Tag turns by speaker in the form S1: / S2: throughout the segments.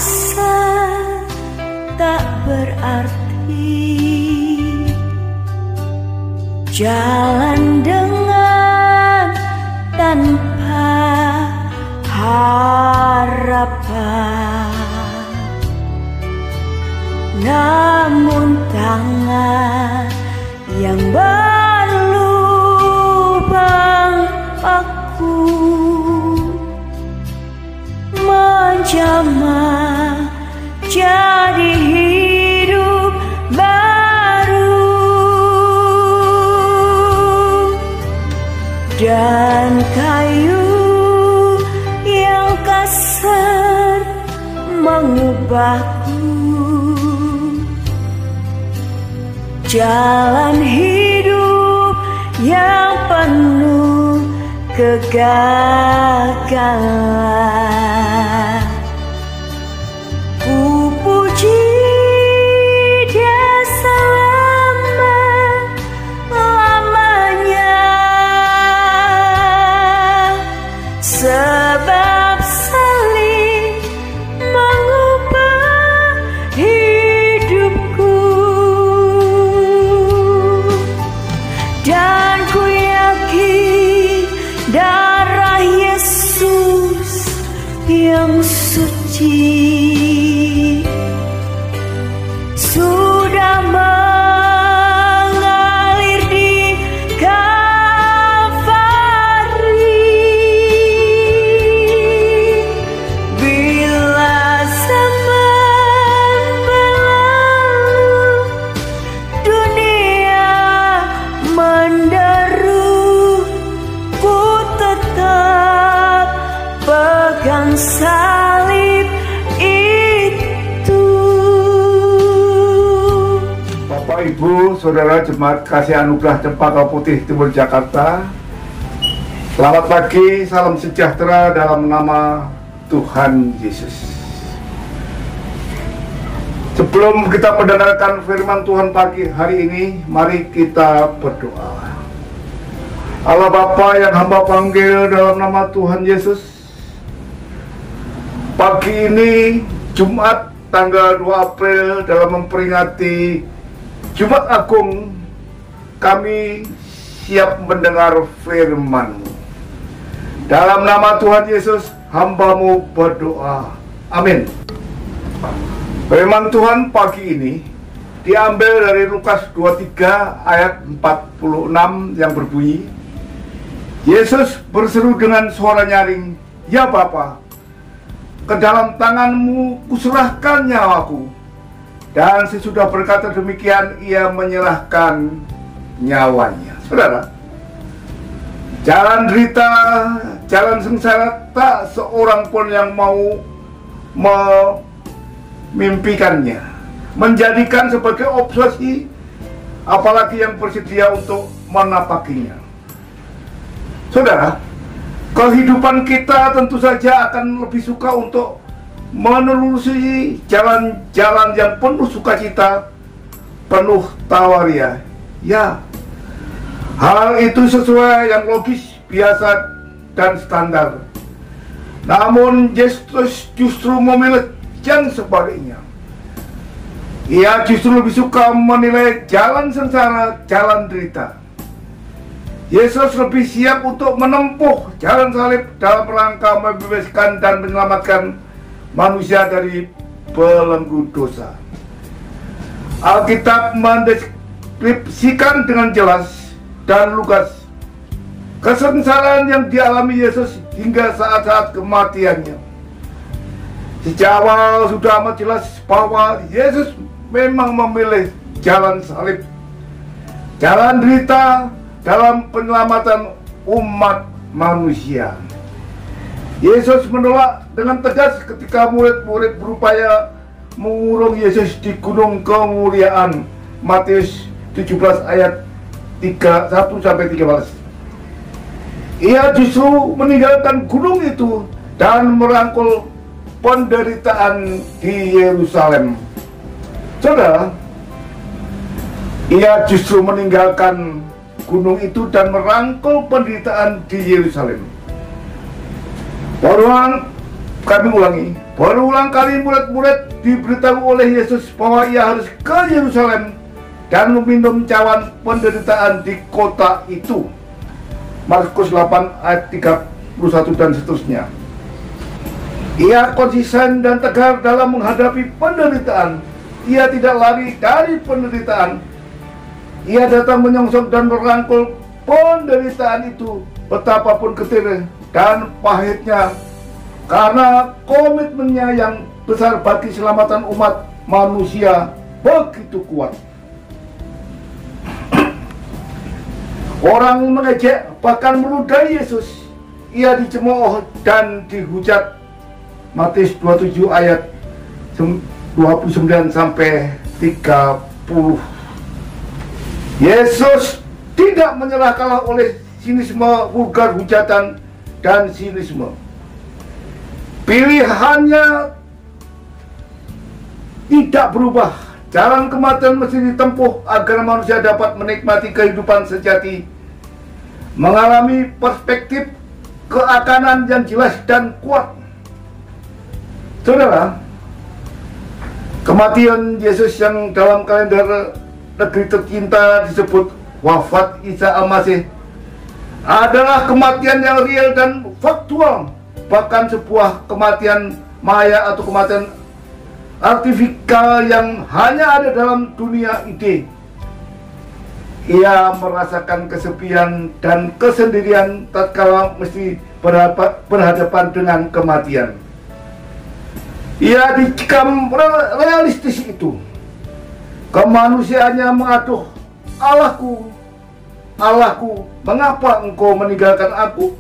S1: merasa tak berarti, jalan dengan tanpa harapan. Namun tangan yang berlubang paku menjamah jadi hidup baru, dan kayu yang kasar mengubahku. Jalan hidup yang penuh kegagalan. Ku puji Dia selama-lamanya, sebab salib mengubah hidupku. Dan ku yakin darah Yesus yang suci sudah mengalir di Kalvari. Bila zaman berlalu, dunia menderu, ku tetap pegang salib itu.
S2: Bapak, Ibu, Saudara Jemaat Kasih Anugerah Cempaka Putih Timur Jakarta, selamat pagi, salam sejahtera dalam nama Tuhan Yesus. Sebelum kita mendengarkan firman Tuhan pagi hari ini, mari kita berdoa. Allah Bapa yang hamba panggil dalam nama Tuhan Yesus, pagi ini Jumat tanggal 2 April dalam memperingati Jumat Agung, kami siap mendengar firman-Mu. Dalam nama Tuhan Yesus, hamba-Mu berdoa. Amin. Firman Tuhan pagi ini diambil dari Lukas 23 ayat 46 yang berbunyi, Yesus berseru dengan suara nyaring, "Ya Bapa, ke dalam tangan-Mu kuserahkan nyawaku." Dan sesudah berkata demikian, ia menyerahkan nyawanya. Saudara, jalan derita, jalan sengsara, tak seorang pun yang mau memimpikannya, menjadikan sebagai obsesi, apalagi yang bersedia untuk menapakinya. Saudara, kehidupan kita tentu saja akan lebih suka untuk menelusuri jalan-jalan yang penuh sukacita, penuh tawaria. Ya, hal itu sesuai yang logis, biasa, dan standar. Namun Yesus justru memilih yang sebaliknya. Ia justru lebih suka menilai jalan sengsara, jalan derita. Yesus lebih siap untuk menempuh jalan salib dalam rangka membebaskan dan menyelamatkan manusia dari belenggu dosa. Alkitab mendeskripsikan dengan jelas dan lugas kesengsaraan yang dialami Yesus hingga saat-saat kematiannya. Sejak awal sudah amat jelas bahwa Yesus memang memilih jalan salib, jalan derita dalam penyelamatan umat manusia. Yesus menolak dengan tegas ketika murid-murid berupaya mengurung Yesus di gunung kemuliaan. Matius 17 ayat 1-13. Ia justru meninggalkan gunung itu dan merangkul penderitaan di Yerusalem. Saudara, ia justru meninggalkan gunung itu dan merangkul penderitaan di Yerusalem. Kami ulangi, berulang kali murid-murid diberitahu oleh Yesus bahwa ia harus ke Yerusalem dan meminum cawan penderitaan di kota itu. Markus 8 ayat 31 dan seterusnya. Ia konsisten dan tegar dalam menghadapi penderitaan. Ia tidak lari dari penderitaan. Ia datang menyongsong dan merangkul penderitaan itu, betapapun getir dan pahitnya, karena komitmennya yang besar bagi keselamatan umat manusia begitu kuat. Orang mengejek bahkan meludahi Yesus. Ia dicemooh dan dihujat. Matius 27 ayat 29 sampai 30. Yesus tidak menyerah kalah oleh sinisme, vulgar hujatan, dan sinisme. Pilihannya tidak berubah. Jalan kematian mesti ditempuh agar manusia dapat menikmati kehidupan sejati, mengalami perspektif keakanan yang jelas dan kuat. Saudara, kematian Yesus yang dalam kalender negeri tercinta disebut wafat Isa Al-Masih adalah kematian yang real dan faktual, bahkan sebuah kematian maya atau kematian artifisial yang hanya ada dalam dunia ide. Ia merasakan kesepian dan kesendirian tatkala mesti berhadapan dengan kematian. Ia dicekam realistis itu. Kemanusiaannya mengaduh, Allahku, Allahku, mengapa engkau meninggalkan aku?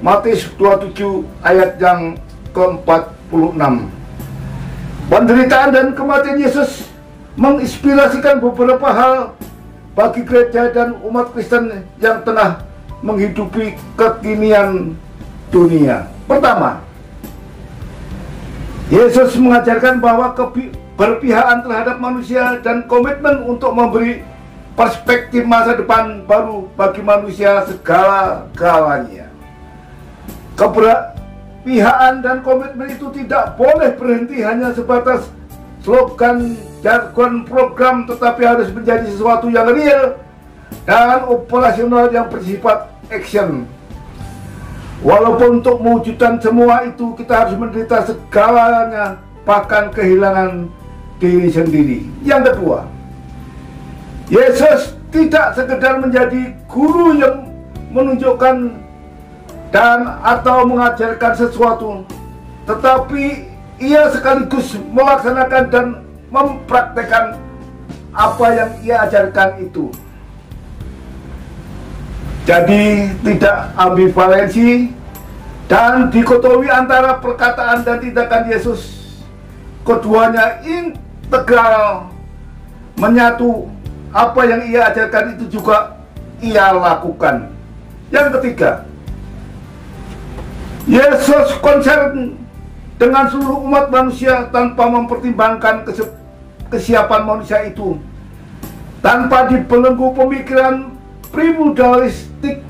S2: Matius 27 ayat yang ke-46. Penderitaan dan kematian Yesus menginspirasikan beberapa hal bagi gereja dan umat Kristen yang tengah menghidupi kekinian dunia. Pertama, Yesus mengajarkan bahwa berpihakan terhadap manusia dan komitmen untuk memberi perspektif masa depan baru bagi manusia segala-galanya. Keberpihakan dan komitmen itu tidak boleh berhenti hanya sebatas slogan, jargon, program, tetapi harus menjadi sesuatu yang real dan operasional yang bersifat action. Walaupun untuk mewujudkan semua itu kita harus menderita segalanya, bahkan kehilangan diri sendiri. Yang kedua, Yesus tidak sekedar menjadi guru yang menunjukkan dan atau mengajarkan sesuatu, tetapi ia sekaligus melaksanakan dan mempraktekkan apa yang ia ajarkan itu. Jadi tidak ambivalensi dan dikotomi antara perkataan dan tindakan Yesus. Keduanya integral, menyatu. Apa yang ia ajarkan itu juga ia lakukan. Yang ketiga, Yesus konsen dengan seluruh umat manusia tanpa mempertimbangkan kesiapan manusia itu, tanpa dibelenggu pemikiran primordialistik.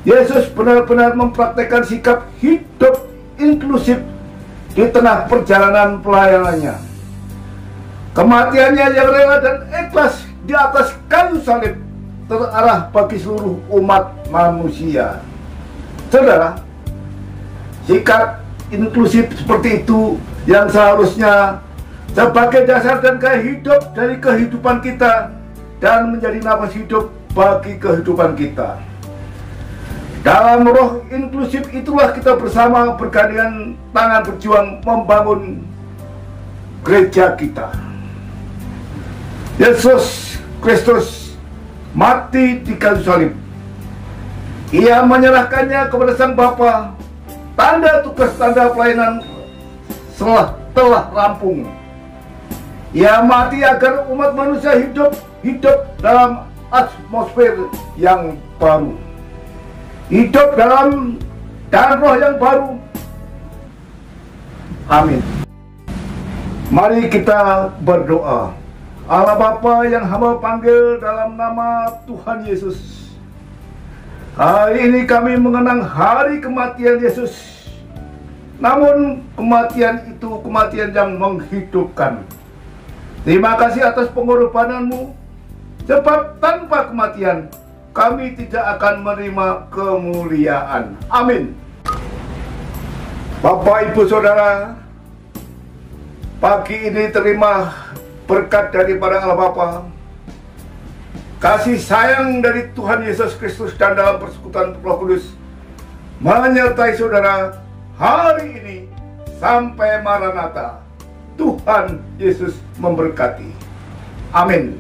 S2: Yesus benar-benar mempraktekkan sikap hidup inklusif di tengah perjalanan pelayanannya. Kematiannya yang rela dan ikhlas di atas kayu salib terarah bagi seluruh umat manusia. Saudara, sikap inklusif seperti itu yang seharusnya sebagai dasar dan gaya hidup dari kehidupan kita dan menjadi nafas hidup bagi kehidupan kita. Dalam roh inklusif itulah kita bersama bergandengan tangan berjuang membangun gereja kita. Yesus Kristus mati di kayu salib. Ia menyerahkannya kepada Sang Bapa. Tanda tugas, tanda pelayanan telah rampung. Ia mati agar umat manusia hidup dalam atmosfer yang baru, hidup dalam dan roh yang baru. Amin. Mari kita berdoa. Allah Bapa yang hamba panggil dalam nama Tuhan Yesus, hari ini kami mengenang hari kematian Yesus. namun kematian itu kematian yang menghidupkan. Terima kasih atas pengorbanan-Mu, sebab tanpa kematian kami tidak akan menerima kemuliaan. Amin. Bapak, Ibu, Saudara, pagi ini terima berkat daripada Allah Bapa, kasih sayang dari Tuhan Yesus Kristus, dan dalam persekutuan Roh Kudus menyertai saudara hari ini sampai Maranatha. Tuhan Yesus memberkati. Amin.